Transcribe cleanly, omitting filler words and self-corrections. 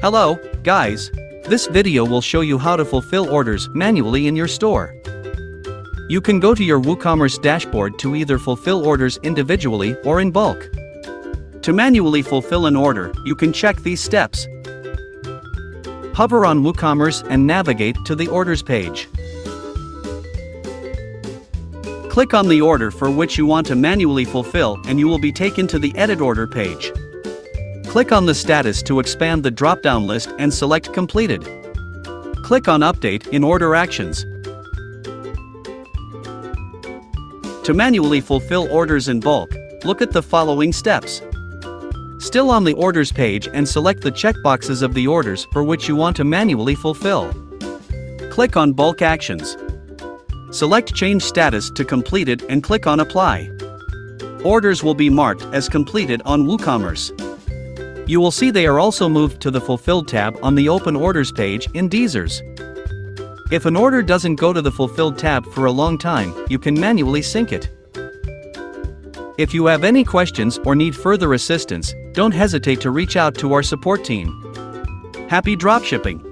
Hello, guys. This video will show you how to fulfill orders manually in your store. You can go to your WooCommerce dashboard to either fulfill orders individually or in bulk. To manually fulfill an order, you can check these steps. Hover on WooCommerce and navigate to the Orders page. Click on the order for which you want to manually fulfill and you will be taken to the Edit Order page. Click on the status to expand the drop-down list and select Completed. Click on Update in Order Actions. To manually fulfill orders in bulk, look at the following steps. Still on the Orders page and select the checkboxes of the orders for which you want to manually fulfill. Click on Bulk Actions. Select Change Status to Completed and click on Apply. Orders will be marked as completed on WooCommerce. You will see they are also moved to the Fulfilled tab on the Open Orders page in DSers. If an order doesn't go to the Fulfilled tab for a long time, you can manually sync it. If you have any questions or need further assistance, don't hesitate to reach out to our support team. Happy dropshipping!